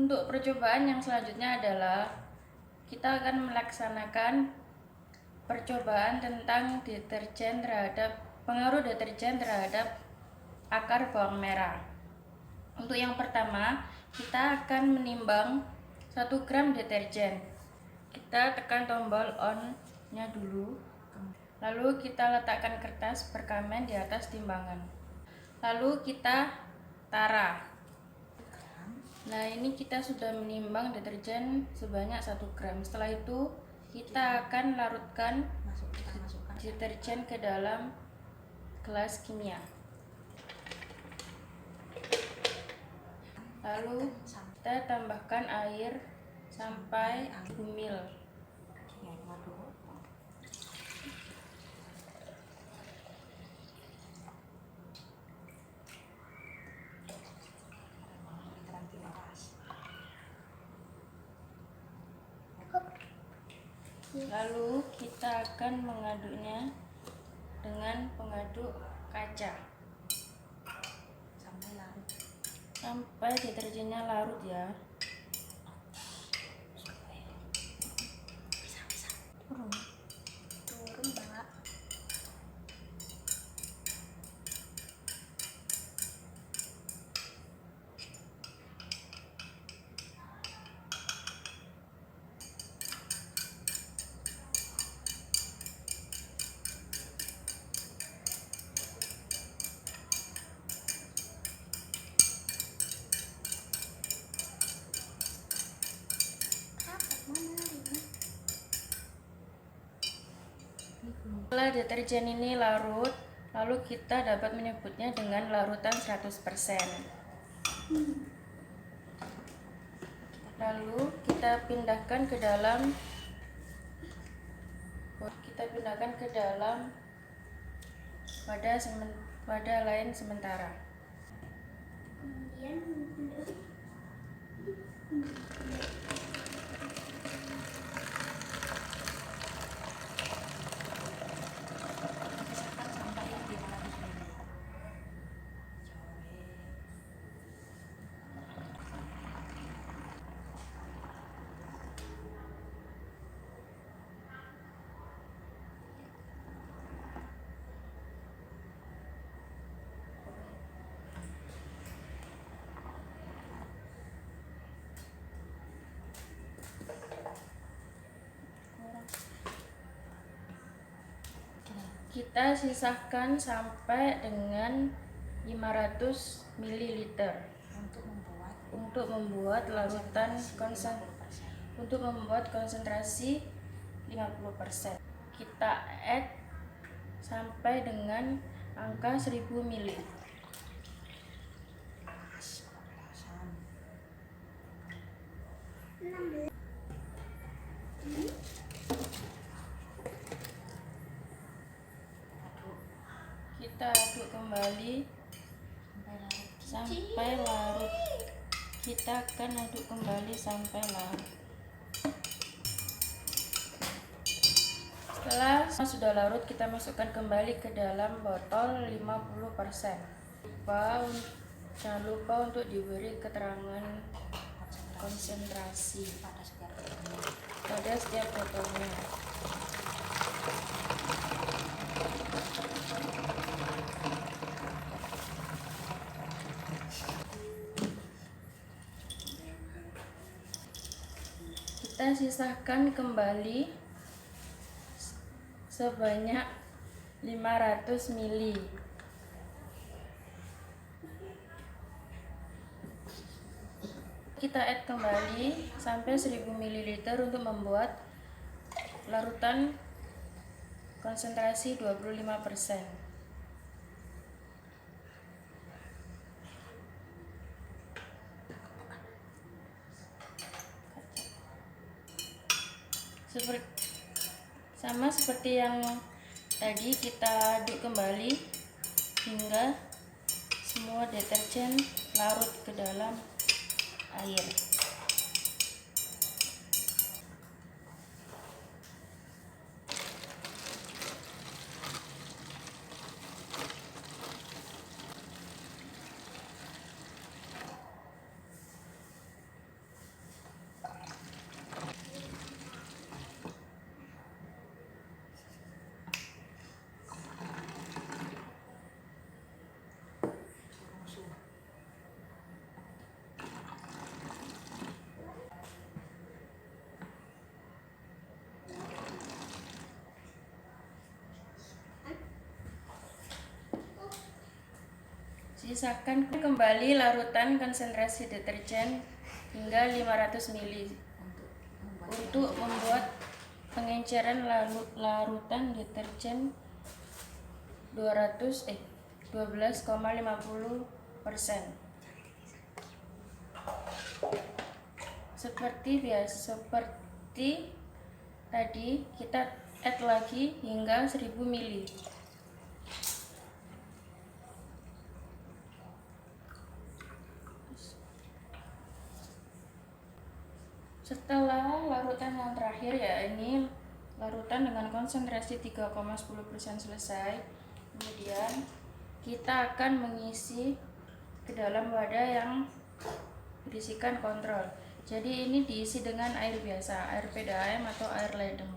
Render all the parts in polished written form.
Untuk percobaan yang selanjutnya adalah kita akan melaksanakan percobaan tentang pengaruh deterjen terhadap akar bawang merah. Untuk yang pertama, kita akan menimbang 1 gram deterjen. Kita tekan tombol on-nya dulu. Lalu kita letakkan kertas perkamen di atas timbangan. Lalu kita tara. Nah, ini kita sudah menimbang deterjen sebanyak 1 gram. Setelah itu kita akan larutkan deterjen ke dalam gelas kimia. Lalu kita tambahkan air sampai 1000 ml. Lalu kita akan mengaduknya dengan pengaduk kaca sampai deterjennya larut ya. Turun Mbak. Setelah deterjen ini larut, lalu kita dapat menyebutnya dengan larutan 100%. Lalu kita pindahkan ke dalam wadah lain sementara. Kemudian kita sisakan sampai dengan 500 ml untuk membuat konsentrasi 50%. Kita add sampai dengan angka 1000 ml. Kita aduk kembali sampai larut. Kita akan aduk kembali sampai larut. Setelah sudah larut, kita masukkan kembali ke dalam botol 50%. Jangan lupa untuk diberi keterangan konsentrasi pada setiap botolnya. Kita sisahkan kembali sebanyak 500 ml. Kita add kembali sampai 1000 ml untuk membuat larutan konsentrasi 25%. Sama seperti yang tadi, kita aduk kembali hingga semua deterjen larut ke dalam air. Sisakan kembali larutan konsentrasi deterjen hingga 500 ml untuk membuat pengenceran larutan deterjen 12,50%. Seperti tadi kita add lagi hingga 1000 ml. Setelah larutan yang terakhir, ya ini larutan dengan konsentrasi 3,10% selesai, kemudian kita akan mengisi ke dalam wadah yang berisikan kontrol. Jadi ini diisi dengan air biasa, air PDAM atau air ledeng.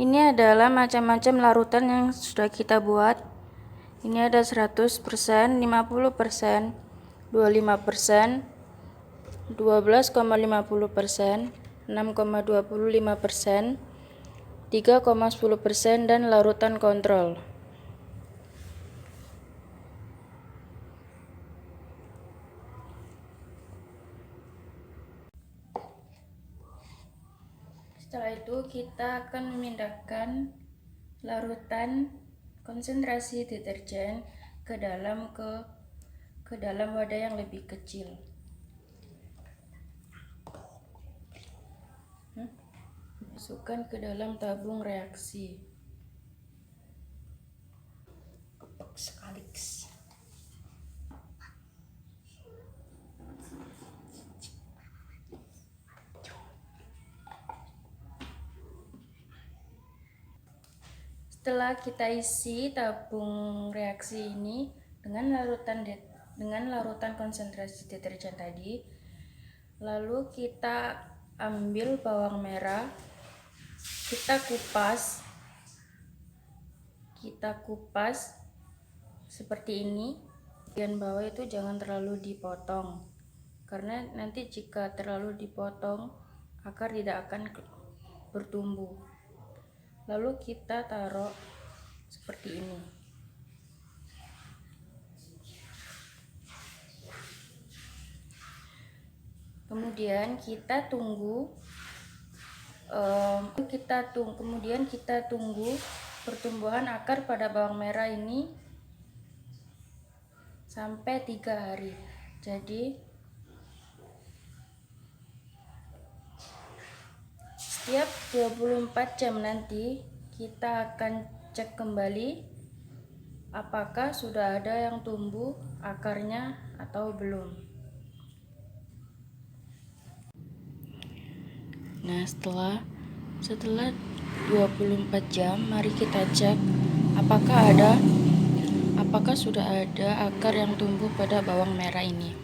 Ini adalah macam-macam larutan yang sudah kita buat. Ini ada 100%, 50%, 25%, 12,50%, 6,25%, 3,10% dan larutan kontrol. Setelah itu kita akan memindahkan larutan konsentrasi deterjen ke dalam wadah yang lebih kecil. Masukkan ke dalam tabung reaksi. Kepak sekali. Setelah kita isi tabung reaksi ini dengan larutan konsentrasi deterjen tadi, lalu kita ambil bawang merah, kita kupas seperti ini. Bagian bawah itu jangan terlalu dipotong, karena nanti jika terlalu dipotong akar tidak akan bertumbuh. Lalu kita taruh seperti ini. Kemudian kita tunggu pertumbuhan akar pada bawang merah ini sampai 3 hari. Jadi setiap 24 jam nanti kita akan cek kembali apakah sudah ada yang tumbuh akarnya atau belum. Nah, setelah 24 jam mari kita cek apakah sudah ada akar yang tumbuh pada bawang merah ini.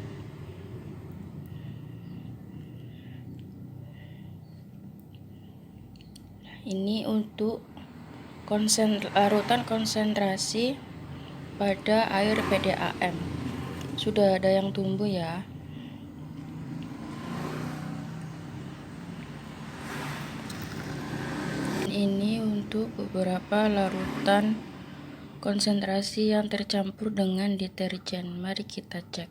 Ini untuk larutan konsentrasi pada air PDAM. Sudah ada yang tumbuh ya. Ini untuk beberapa larutan konsentrasi yang tercampur dengan deterjen. Mari kita cek.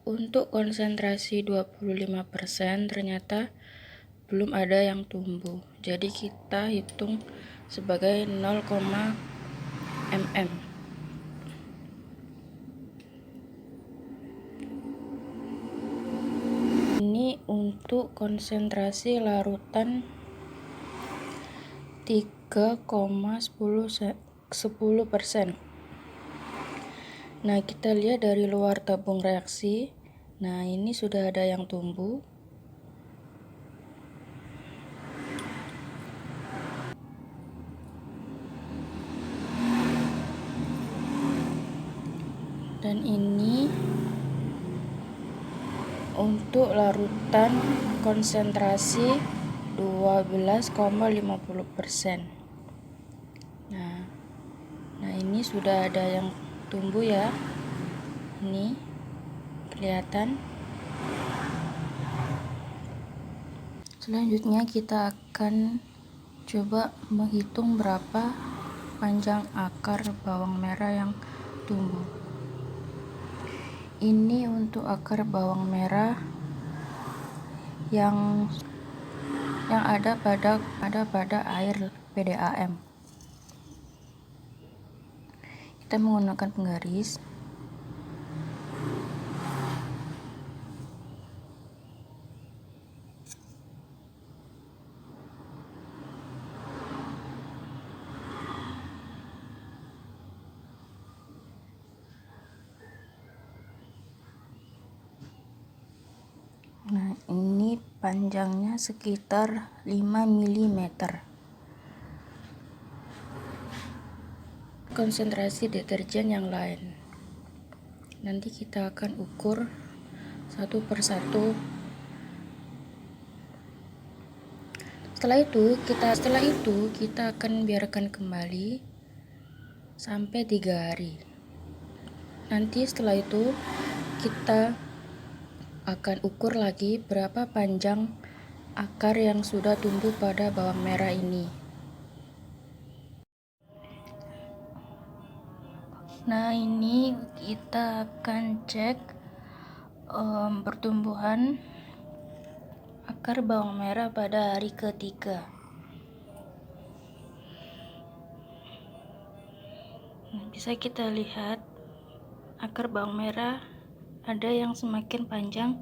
Untuk konsentrasi 25% ternyata belum ada yang tumbuh. Jadi kita hitung sebagai 0, mm. Ini untuk konsentrasi larutan 3,10%. Nah, kita lihat dari luar tabung reaksi. Nah, ini sudah ada yang tumbuh. Dan ini untuk larutan konsentrasi 12,50%. Nah, Nah, ini sudah ada yang tumbuh ya. Ini kelihatan. Selanjutnya kita akan coba menghitung berapa panjang akar bawang merah yang tumbuh. Ini untuk akar bawang merah yang ada pada air PDAM. Kita menggunakan penggaris. Nah, ini panjangnya sekitar 5 mm. Konsentrasi deterjen yang lain. Nanti kita akan ukur satu persatu. Setelah itu kita akan biarkan kembali sampai 3 hari. Nanti setelah itu kita akan ukur lagi berapa panjang akar yang sudah tumbuh pada bawang merah ini. Nah, ini kita akan cek pertumbuhan akar bawang merah pada hari ketiga. Nah, bisa kita lihat akar bawang merah ada yang semakin panjang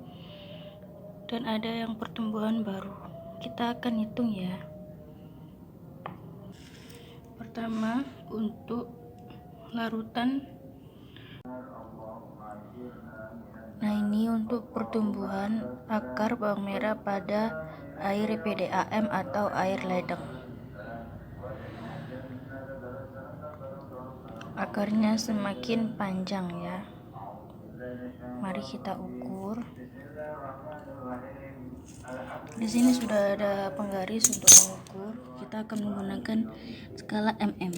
dan ada yang pertumbuhan baru. Kita akan hitung ya. Pertama, untuk larutan. Nah, ini untuk pertumbuhan akar bawang merah pada air PDAM atau air ledeng. Akarnya semakin panjang ya. Mari kita ukur. Di sini sudah ada penggaris untuk mengukur. Kita akan menggunakan skala mm.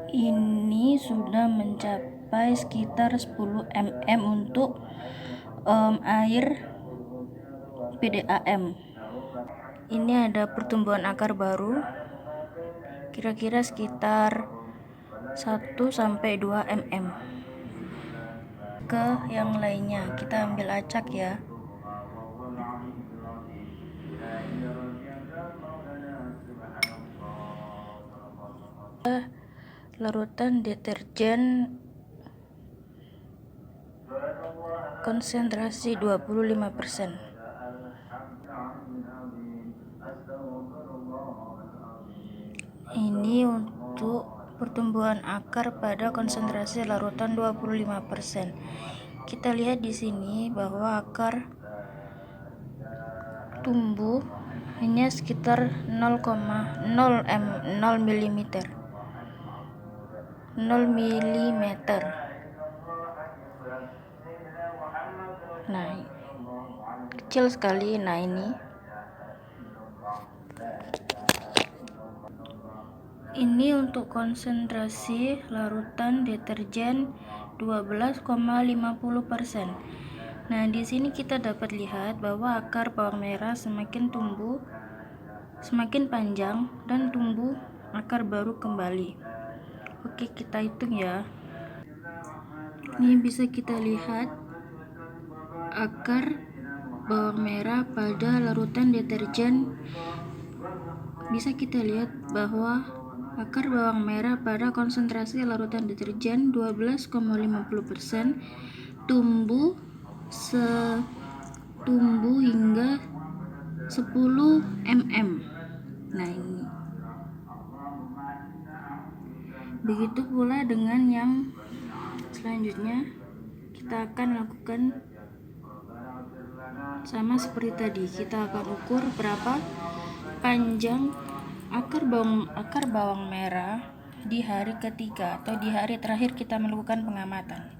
Ini sudah mencapai sekitar 10 mm untuk air PDAM. Ini ada pertumbuhan akar baru kira-kira sekitar 1-2 mm. Ke yang lainnya kita ambil acak ya. Larutan deterjen konsentrasi 25%. Ini untuk pertumbuhan akar pada konsentrasi larutan 25%. Kita lihat di sini bahwa akar tumbuh hanya sekitar 0 mm. Nah, kecil sekali. Nah, ini untuk konsentrasi larutan deterjen 12,50%. Nah, di sini kita dapat lihat bahwa akar bawang merah semakin tumbuh, semakin panjang dan tumbuh akar baru kembali. Oke, kita hitung ya. Ini bisa kita lihat akar bawang merah pada larutan deterjen. Bisa kita lihat bahwa akar bawang merah pada konsentrasi larutan deterjen 12,50% tumbuh hingga 10 mm. Nah, ini. Begitu pula dengan yang selanjutnya, kita akan lakukan sama seperti tadi. Kita akan ukur berapa panjang akar bawang merah di hari ketiga atau di hari terakhir kita melakukan pengamatan.